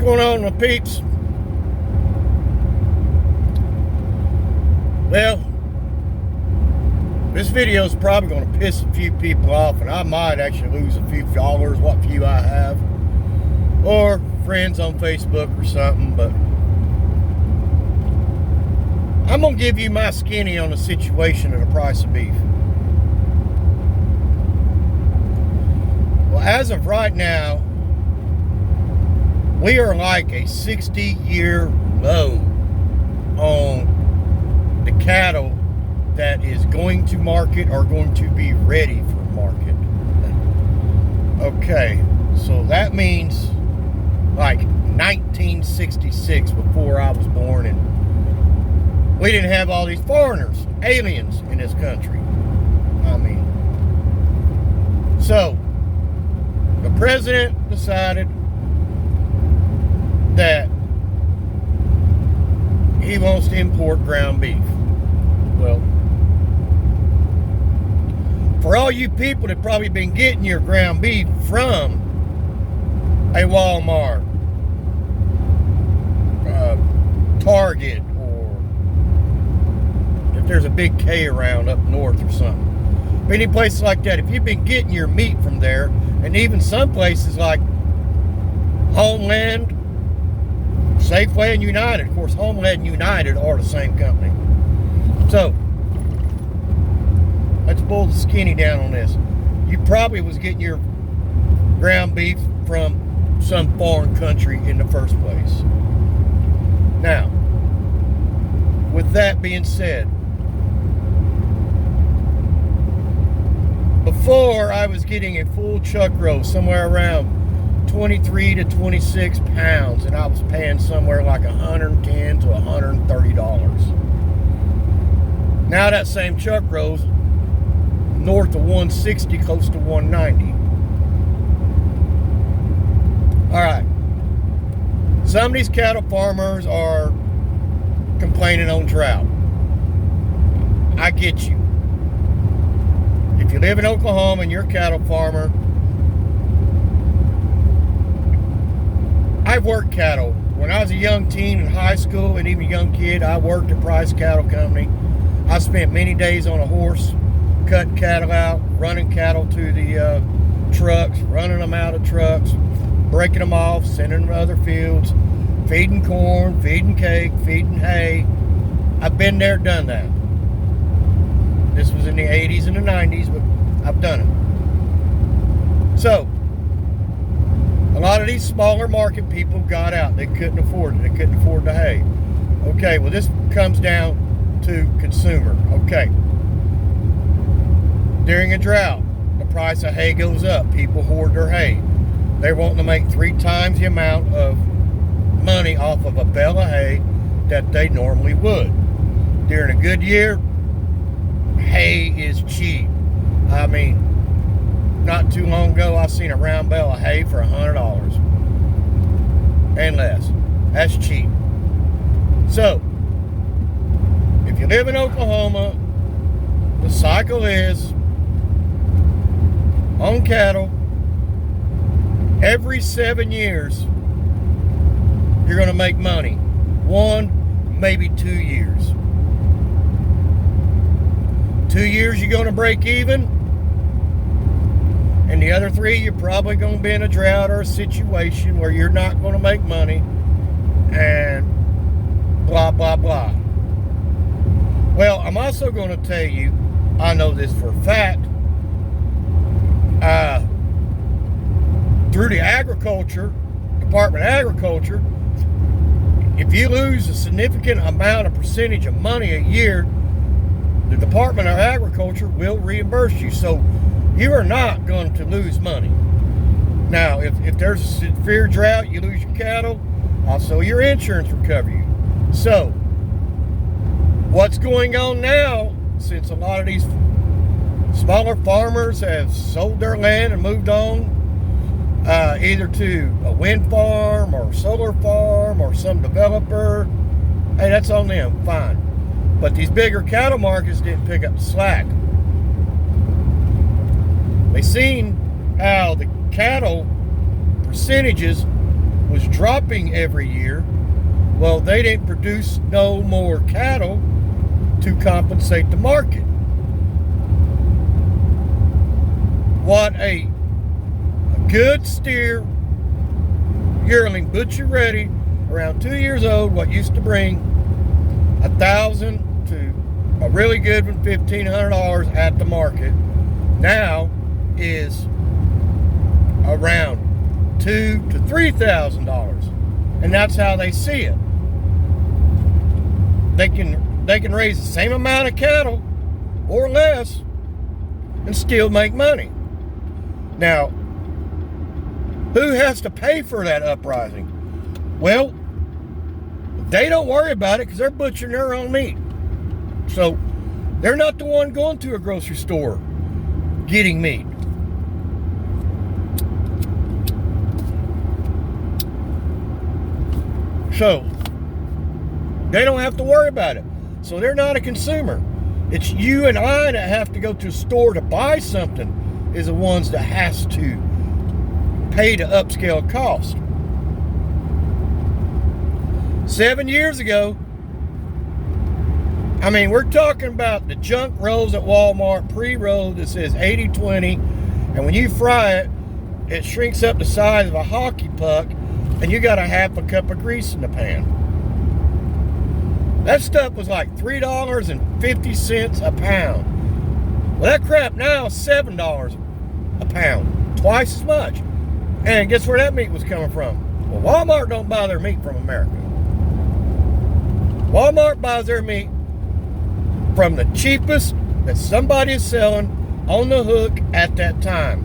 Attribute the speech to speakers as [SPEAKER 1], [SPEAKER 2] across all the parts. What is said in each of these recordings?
[SPEAKER 1] going on, my peeps? Well, this video is probably going to piss a few people off, and I might actually lose a few followers, what few I have, or friends on Facebook or something, but I'm going to give you my skinny on the situation of the price of beef. Well, as of right now, we are like a 60-year low on the cattle that is going to market or going to be ready for market. Okay, so that means like 1966, before I was born, and we didn't have all these foreigners, aliens in this country. I mean, so the president decided that he wants to import ground beef. Well, for all you people that probably been getting your ground beef from a Walmart, Target, or if there's a big K around up north or something, any places like that, if you've been getting your meat from there, and even some places like Homeland, Safeway, and United. Of course, Homeland and United are the same company. So, let's boil the skinny down on this. You probably was getting your ground beef from some foreign country in the first place. Now, with that being said, before I was getting a full chuck roll somewhere around 23 to 26 pounds, and I was paying somewhere like $110 to $130. Now that same chuck rolls north of 160, close to 190. All right. Some of these cattle farmers are complaining on drought. I get you. If you live in Oklahoma and you're a cattle farmer, I've worked cattle. When I was a young teen in high school and even a young kid, I worked at Price Cattle Company. I spent many days on a horse, cutting cattle out, running cattle to the trucks, running them out of trucks, breaking them off, sending them to other fields, feeding corn, feeding cake, feeding hay. I've been there, done that. This was in the 80s and the 90s, but I've done it. So, a lot of these smaller market people got out. They couldn't afford it. They couldn't afford the hay. Okay, well, this comes down to consumer. Okay. During a drought, the price of hay goes up. People hoard their hay. They're wanting to make 3 times the amount of money off of a bale of hay that they normally would. During a good year, hay is cheap. I mean, not too long ago, I seen a round bale of hay for $100 and less. That's cheap. So, if you live in Oklahoma, the cycle is on cattle. Every 7 years, you're going to make money. 1, maybe 2 years. 2 years, you're going to break even. And the other 3, you're probably going to be in a drought or a situation where you're not going to make money. And blah, blah, blah. Well, I'm also going to tell you, I know this for a fact, through the Department of Agriculture, if you lose a significant amount of percentage of money a year, the Department of Agriculture will reimburse you. So you are not going to lose money. Now, if there's a severe drought, you lose your cattle, also your insurance will cover you. So, what's going on now, since a lot of these smaller farmers have sold their land and moved on, either to a wind farm or a solar farm or some developer, hey, that's on them, fine. But these bigger cattle markets didn't pick up the slack. They seen how the cattle percentages was dropping every year, well, they didn't produce no more cattle to compensate the market. What a good steer yearling, butcher ready, around 2 years old, what used to bring $1,000 to a really good one, $1,500 at the market, now is around $2,000 to $3,000, and that's how they see it. They can raise the same amount of cattle or less and still make money. Now, who has to pay for that uprising? Well, they don't worry about it because they're butchering their own meat. So they're not the one going to a grocery store getting meat. So they don't have to worry about it. So they're not a consumer. It's you and I that have to go to a store to buy something is the ones that has to pay the upscale cost. 7 years ago, I mean, we're talking about the junk rolls at Walmart, pre-rolled that says 80-20, and when you fry it, it shrinks up the size of a hockey puck, and you got a half a cup of grease in the pan. That stuff was like $3.50 a pound. Well, that crap now is $7 a pound, twice as much. And guess where that meat was coming from? Well, Walmart don't buy their meat from America. Walmart buys their meat from the cheapest that somebody is selling on the hook at that time.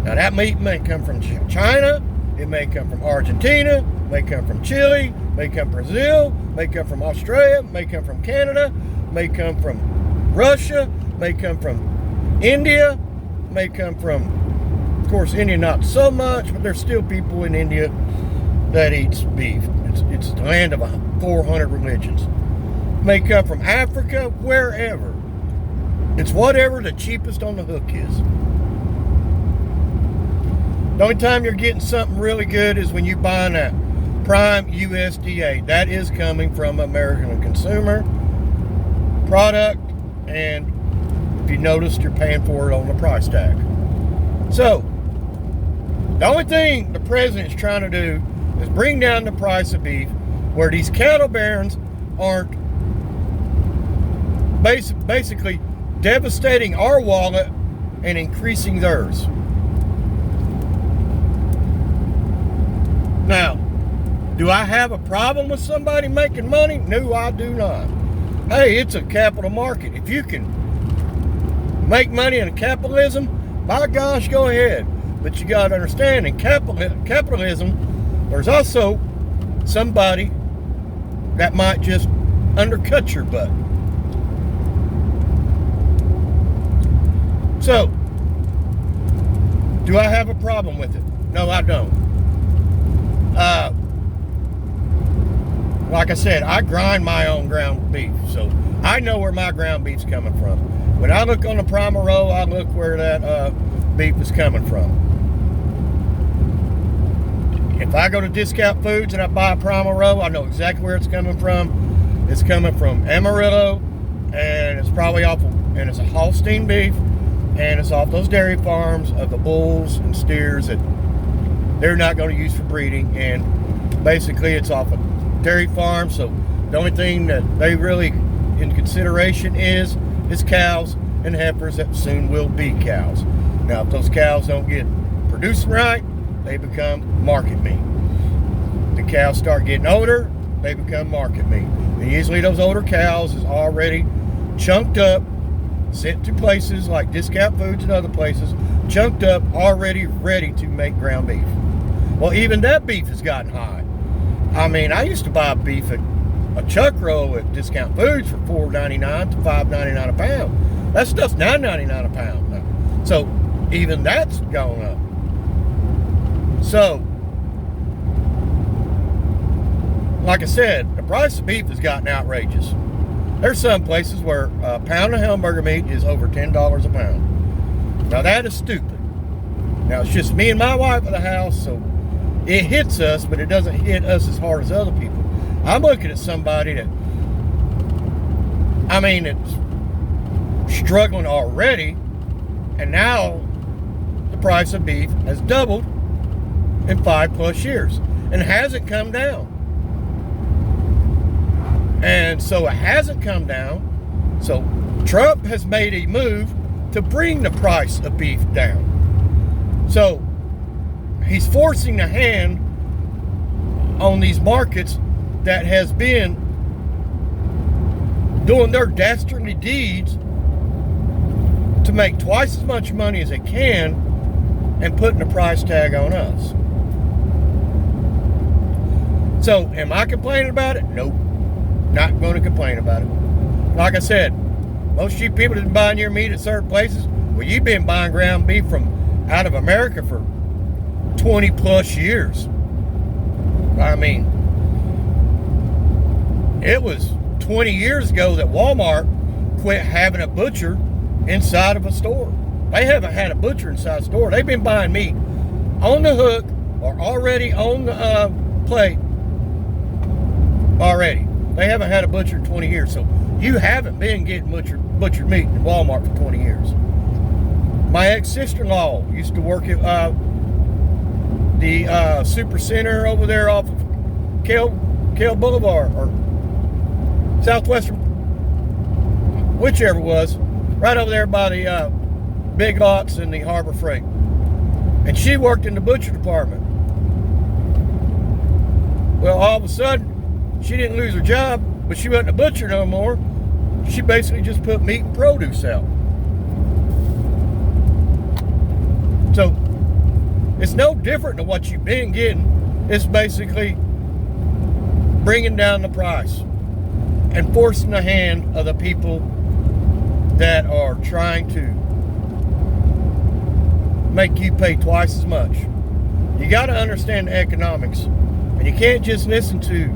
[SPEAKER 1] Now, that meat may come from China, it may come from Argentina, may come from Chile, may come from Brazil, may come from Australia, may come from Canada, may come from Russia, may come from India, may come from, of course, India not so much, but there's still people in India that eats beef. It's the land of 400 religions. May come from Africa, wherever. It's whatever the cheapest on the hook is. The only time you're getting something really good is when you're buying that Prime USDA. That is coming from American consumer product, and if you noticed, you're paying for it on the price tag. So, the only thing the president is trying to do is bring down the price of beef, where these cattle barons aren't basically devastating our wallet and increasing theirs. Now, do I have a problem with somebody making money? No, I do not. Hey, it's a capital market. If you can make money in capitalism, by gosh, go ahead. But you got to understand, in capitalism, there's also somebody that might just undercut your butt. So, do I have a problem with it? No, I don't. Like I said, I grind my own ground beef, so I know where my ground beef's coming from. When I look on the Primal Row, I look where that beef is coming from. If I go to Discount Foods and I buy a Primal Row, I know exactly where it's coming from. It's coming from Amarillo, and it's probably and it's a Holstein beef, and it's off those dairy farms of the bulls and steers that they're not going to use for breeding, and basically it's off a dairy farm, so the only thing that they really in consideration is cows and heifers that soon will be cows. Now, if those cows don't get producing right, they become market meat. The cows start getting older, they become market meat. And usually those older cows is already chunked up, sent to places like Discount Foods and other places, chunked up, already ready to make ground beef. Well, even that beef has gotten high. I mean, I used to buy beef at a chuck roll at Discount Foods for $4.99 to $5.99 a pound. That stuff's $9.99 a pound now. So even that's gone up. So, like I said, the price of beef has gotten outrageous. There's some places where a pound of hamburger meat is over $10 a pound. Now that is stupid. Now it's just me and my wife at the house, so it hits us, but it doesn't hit us as hard as other people. I'm looking at somebody that, I mean, it's struggling already, and now the price of beef has doubled in 5+ years and hasn't come down. And so it hasn't come down. So Trump has made a move to bring the price of beef down. So he's forcing the hand on these markets that has been doing their dastardly deeds to make twice as much money as they can and putting a price tag on us. So am I complaining about it? Nope. Not going to complain about it. Like I said, most of you people that have been buying your meat at certain places, well, you've been buying ground beef from out of America for 20+ years. I mean, it was 20 years ago that Walmart quit having a butcher inside of a store. They haven't had a butcher inside a store. They've been buying meat on the hook or already on the plate already. They haven't had a butcher in 20 years. So you haven't been getting butchered meat in Walmart for 20 years. My ex-sister-in-law used to work at the Super Center over there off of Kale Boulevard or Southwestern, whichever it was, right over there by the Big Lots and the Harbor Freight. And she worked in the butcher department. Well, all of a sudden, she didn't lose her job, but she wasn't a butcher no more. She basically just put meat and produce out. So it's no different than what you've been getting. It's basically bringing down the price and forcing the hand of the people that are trying to make you pay twice as much. You got to understand the economics, and you can't just listen to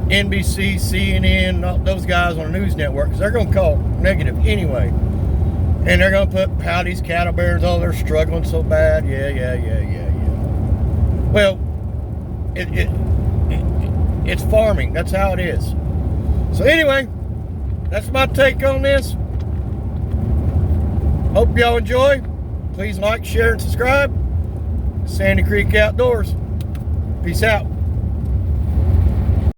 [SPEAKER 1] NBC, CNN, those guys on the news network, because they're going to call negative anyway. And they're going to put how these cattle bears, oh, they're struggling so bad. Yeah. Well, it's farming. That's how it is. So anyway, that's my take on this. Hope y'all enjoy. Please like, share, and subscribe. Sandy Creek Outdoors. Peace out.